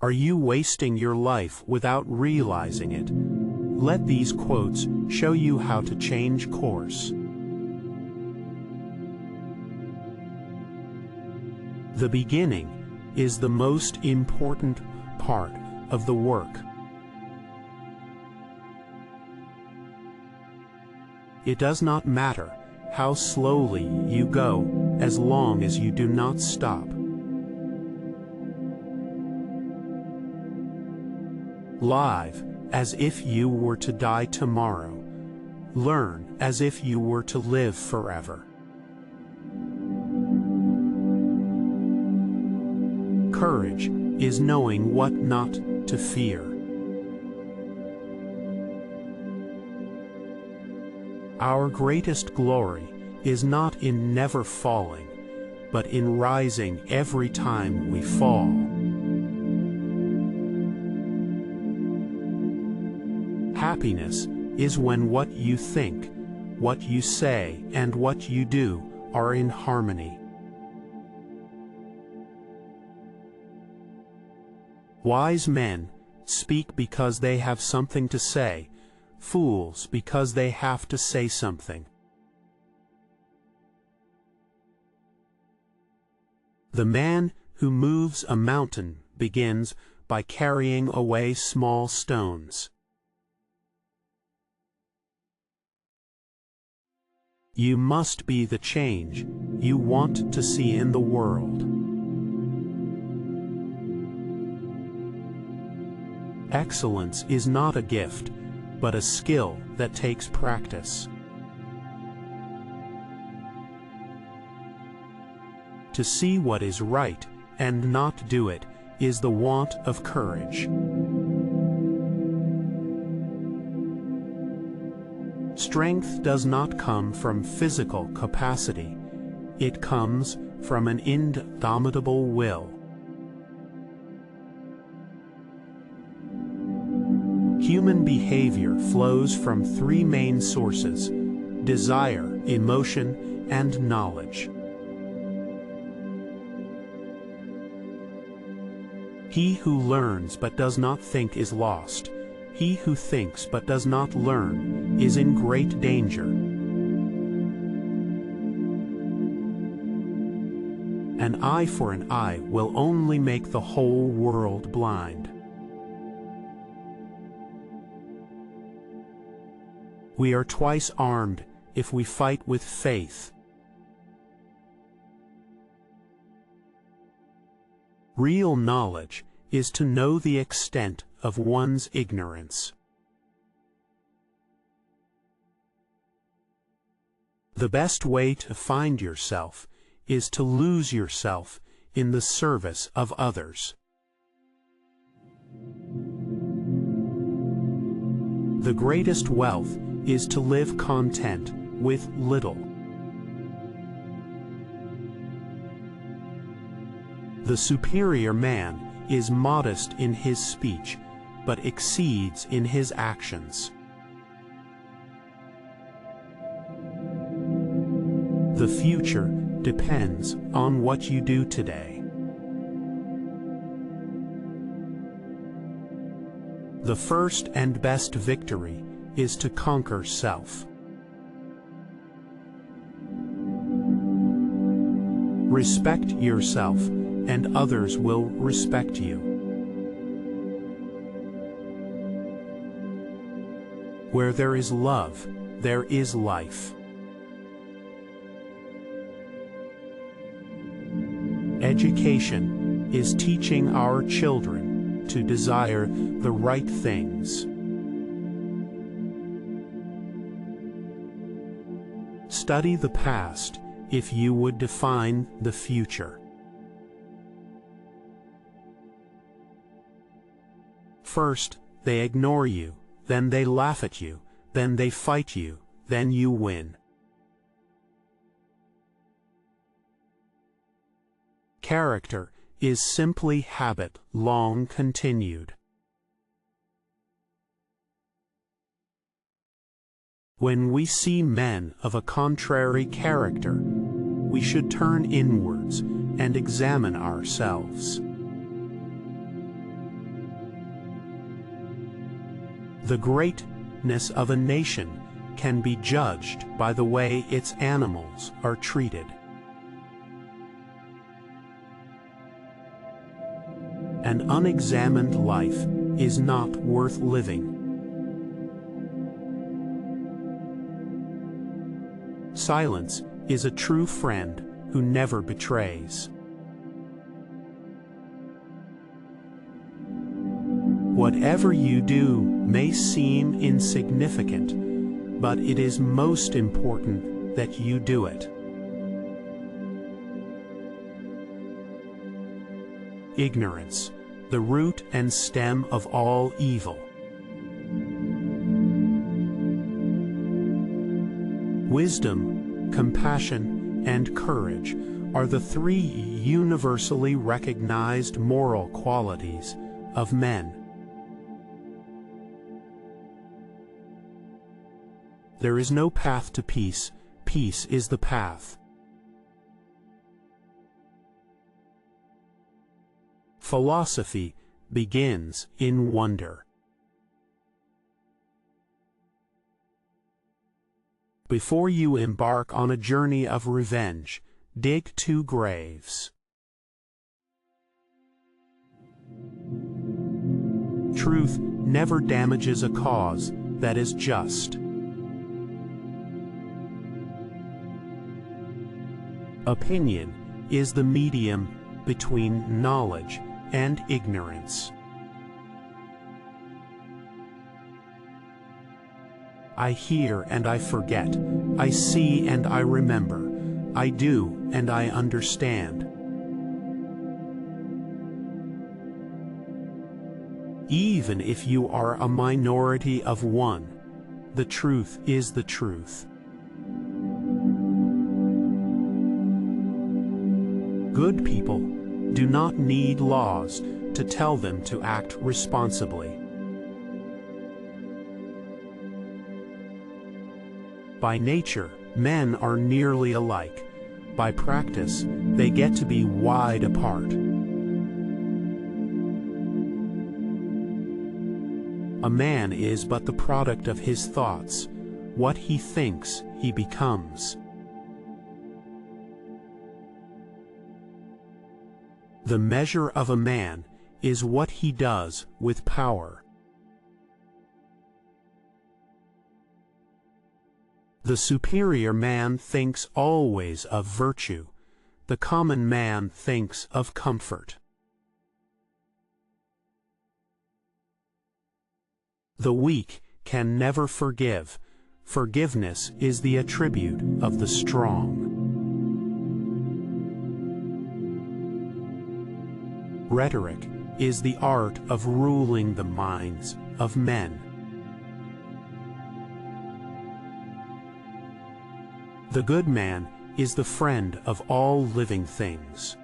Are you wasting your life without realizing it? Let these quotes show you how to change course. The beginning is the most important part of the work. It does not matter how slowly you go, as long as you do not stop. Live as if you were to die tomorrow. Learn as if you were to live forever. Courage is knowing what not to fear. Our greatest glory is not in never falling, but in rising every time we fall. Happiness is when what you think, what you say, and what you do are in harmony. Wise men speak because they have something to say, fools because they have to say something. The man who moves a mountain begins by carrying away small stones. You must be the change you want to see in the world. Excellence is not a gift, but a skill that takes practice. To see what is right and not do it is the want of courage. Strength does not come from physical capacity. It comes from an indomitable will. Human behavior flows from three main sources: desire, emotion, and knowledge. He who learns but does not think is lost. He who thinks but does not learn is in great danger. An eye for an eye will only make the whole world blind. We are twice armed if we fight with faith. Real knowledge is to know the extent of one's ignorance. The best way to find yourself is to lose yourself in the service of others. The greatest wealth is to live content with little. The superior man is modest in his speech, but exceeds in his actions. The future depends on what you do today. The first and best victory is to conquer self. Respect yourself, and others will respect you. Where there is love, there is life. Education is teaching our children to desire the right things. Study the past if you would define the future. First, they ignore you, then they laugh at you, then they fight you, then you win. Character is simply habit long continued. When we see men of a contrary character, we should turn inwards and examine ourselves. The greatness of a nation can be judged by the way its animals are treated. An unexamined life is not worth living. Silence is a true friend who never betrays. Whatever you do may seem insignificant, but it is most important that you do it. Ignorance, the root and stem of all evil. Wisdom, compassion, and courage are the three universally recognized moral qualities of men. There is no path to peace. Peace is the path. Philosophy begins in wonder. Before you embark on a journey of revenge, dig 2 graves. Truth never damages a cause that is just. Opinion is the medium between knowledge and ignorance. I hear and I forget. I see and I remember. I do and I understand. Even if you are a minority of one, the truth is the truth. Good people do not need laws to tell them to act responsibly. By nature, men are nearly alike. By practice, they get to be wide apart. A man is but the product of his thoughts. What he thinks, he becomes. The measure of a man is what he does with power. The superior man thinks always of virtue. The common man thinks of comfort. The weak can never forgive. Forgiveness is the attribute of the strong. Rhetoric is the art of ruling the minds of men. The good man is the friend of all living things.